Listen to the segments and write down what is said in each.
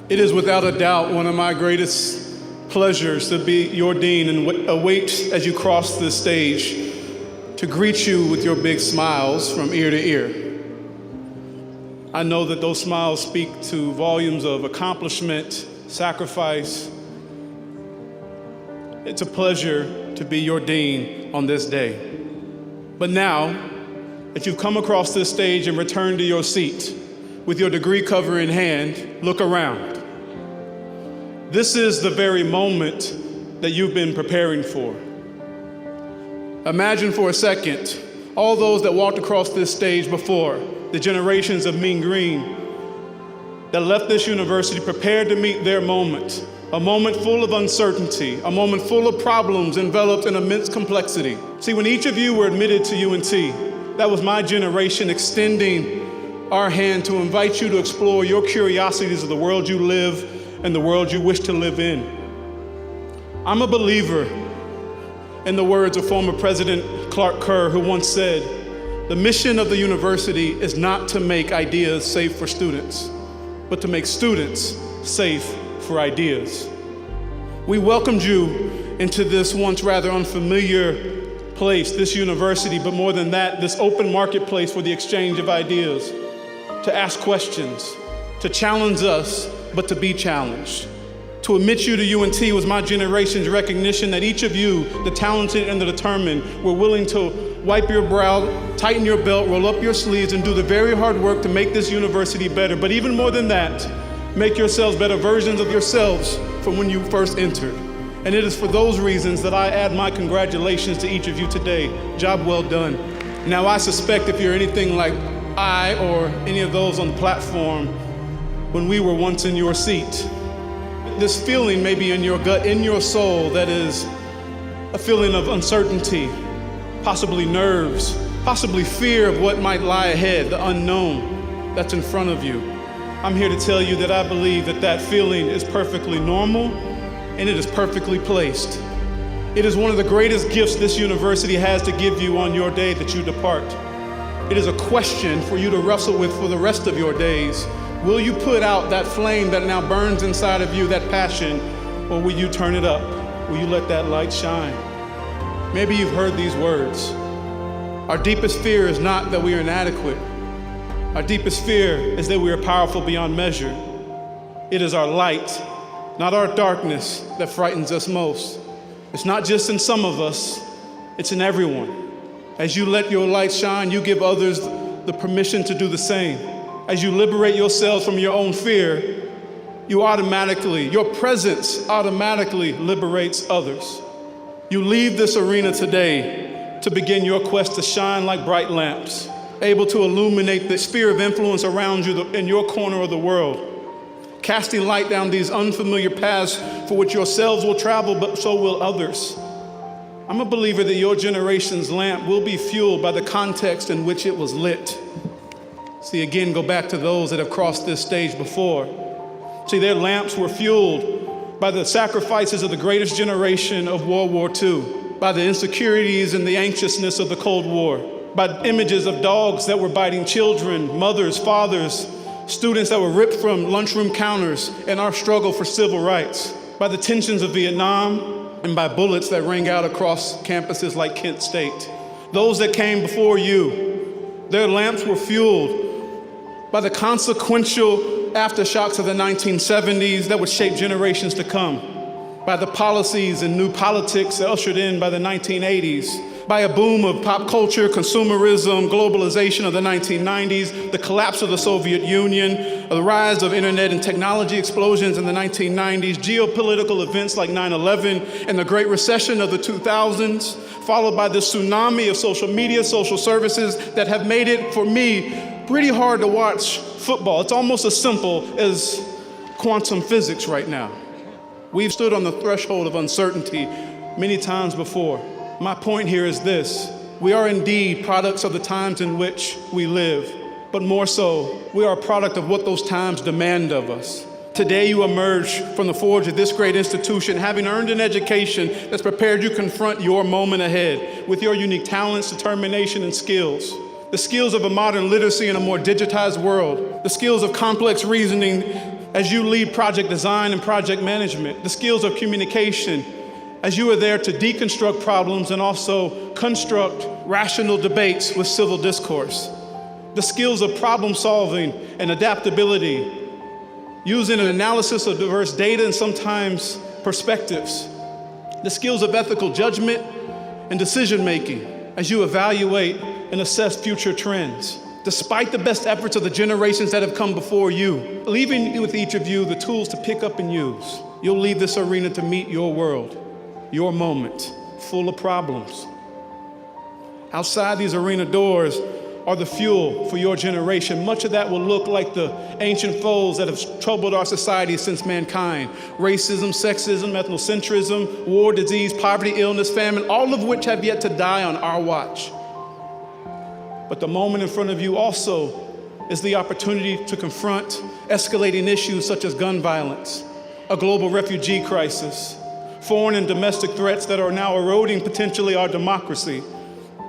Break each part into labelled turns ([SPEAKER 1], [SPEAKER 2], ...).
[SPEAKER 1] It is without a doubt one of my greatest pleasures to be your dean and await as you cross this stage to greet you with your big smiles from ear to ear. I know that those smiles speak to volumes of accomplishment, sacrifice. It's a pleasure to be your dean on this day. But now, that you've come across this stage and returned to your seat with your degree cover in hand, look around. This is the very moment that you've been preparing for. Imagine for a second all those that walked across this stage before, the generations of Mean Green, that left this university prepared to meet their moment, a moment full of uncertainty, a moment full of problems enveloped in immense complexity. See, when each of you were admitted to UNT, that was my generation extending our hand to invite you to explore your curiosities of the world you live and the world you wish to live in. I'm a believer in the words of former President Clark Kerr, who once said, "The mission of the university is not to make ideas safe for students, but to make students safe for ideas." We welcomed you into this once rather unfamiliar place, this university, but more than that, this open marketplace for the exchange of ideas, to ask questions, to challenge us, but to be challenged. To admit you to UNT was my generation's recognition that each of you, the talented and the determined, were willing to wipe your brow, tighten your belt, roll up your sleeves, and do the very hard work to make this university better. But even more than that, make yourselves better versions of yourselves from when you first entered. And it is for those reasons that I add my congratulations to each of you today. Job well done. Now, I suspect if you're anything like I or any of those on the platform, when we were once in your seat, this feeling may be in your gut, in your soul, that is a feeling of uncertainty, possibly nerves, possibly fear of what might lie ahead, the unknown that's in front of you. I'm here to tell you that I believe that that feeling is perfectly normal and it is perfectly placed. It is one of the greatest gifts this university has to give you on your day that you depart. It is a question for you to wrestle with for the rest of your days. Will you put out that flame that now burns inside of you, that passion, or will you turn it up? Will you let that light shine? Maybe you've heard these words. Our deepest fear is not that we are inadequate. Our deepest fear is that we are powerful beyond measure. It is our light, not our darkness, that frightens us most. It's not just in some of us, it's in everyone. As you let your light shine, you give others the permission to do the same. As you liberate yourselves from your own fear, your presence automatically liberates others. You leave this arena today to begin your quest to shine like bright lamps, able to illuminate the sphere of influence around you in your corner of the world, casting light down these unfamiliar paths for which yourselves will travel, but so will others. I'm a believer that your generation's lamp will be fueled by the context in which it was lit. See, again, go back to those that have crossed this stage before. See, their lamps were fueled by the sacrifices of the greatest generation of World War II, by the insecurities and the anxiousness of the Cold War, by images of dogs that were biting children, mothers, fathers, students that were ripped from lunchroom counters in our struggle for civil rights, by the tensions of Vietnam, and by bullets that rang out across campuses like Kent State. Those that came before you, their lamps were fueled by the consequential aftershocks of the 1970s that would shape generations to come, by the policies and new politics ushered in by the 1980s, by a boom of pop culture, consumerism, globalization of the 1990s, the collapse of the Soviet Union, the rise of internet and technology explosions in the 1990s, geopolitical events like 9/11, and the Great Recession of the 2000s, followed by the tsunami of social media, social services that have made it, for me, pretty hard to watch football. It's almost as simple as quantum physics right now. We've stood on the threshold of uncertainty many times before. My point here is this: we are indeed products of the times in which we live, but more so, we are a product of what those times demand of us. Today you emerge from the forge of this great institution having earned an education that's prepared you to confront your moment ahead with your unique talents, determination, and skills. The skills of a modern literacy in a more digitized world, the skills of complex reasoning as you lead project design and project management, the skills of communication, as you are there to deconstruct problems and also construct rational debates with civil discourse, the skills of problem solving and adaptability, using an analysis of diverse data and sometimes perspectives, the skills of ethical judgment and decision making as you evaluate and assess future trends. Despite the best efforts of the generations that have come before you, leaving with each of you the tools to pick up and use, you'll leave this arena to meet your world, your moment, full of problems. Outside these arena doors are the fuel for your generation. Much of that will look like the ancient foes that have troubled our society since mankind. Racism, sexism, ethnocentrism, war, disease, poverty, illness, famine, all of which have yet to die on our watch. But the moment in front of you also is the opportunity to confront escalating issues such as gun violence, a global refugee crisis, foreign and domestic threats that are now eroding potentially our democracy,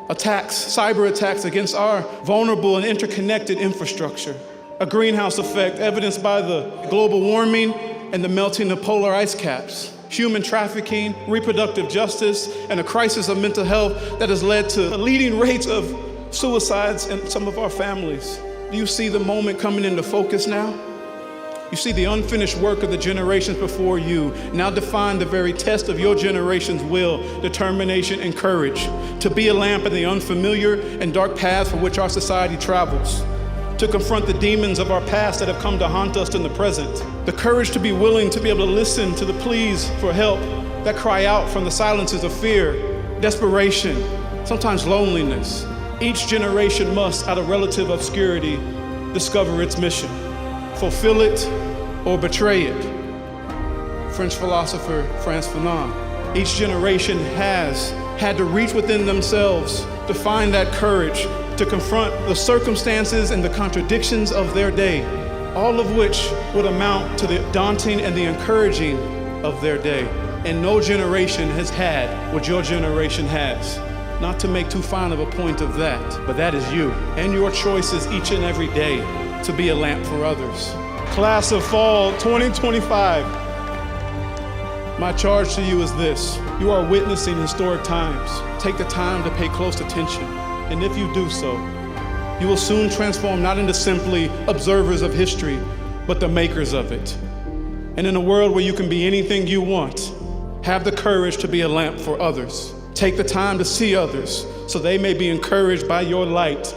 [SPEAKER 1] attacks, cyber attacks against our vulnerable and interconnected infrastructure, a greenhouse effect evidenced by the global warming and the melting of polar ice caps, human trafficking, reproductive justice, and a crisis of mental health that has led to leading rates of suicides in some of our families. Do you see the moment coming into focus now? You see the unfinished work of the generations before you now define the very test of your generation's will, determination, and courage to be a lamp in the unfamiliar and dark path for which our society travels, to confront the demons of our past that have come to haunt us in the present, the courage to be willing to be able to listen to the pleas for help that cry out from the silences of fear, desperation, sometimes loneliness. Each generation must, out of relative obscurity, discover its mission, fulfill it or betray it. French philosopher Frantz Fanon. Each generation has had to reach within themselves to find that courage to confront the circumstances and the contradictions of their day, all of which would amount to the daunting and the encouraging of their day. And no generation has had what your generation has. Not to make too fine of a point of that, but that is you and your choices each and every day to be a lamp for others. Class of Fall 2025. My charge to you is this: you are witnessing historic times. Take the time to pay close attention. And if you do so, you will soon transform not into simply observers of history, but the makers of it. And in a world where you can be anything you want, have the courage to be a lamp for others. Take the time to see others so they may be encouraged by your light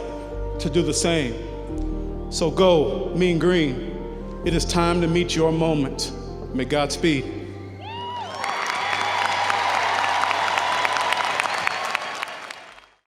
[SPEAKER 1] to do the same. So go, Mean Green. It is time to meet your moment. May God speed.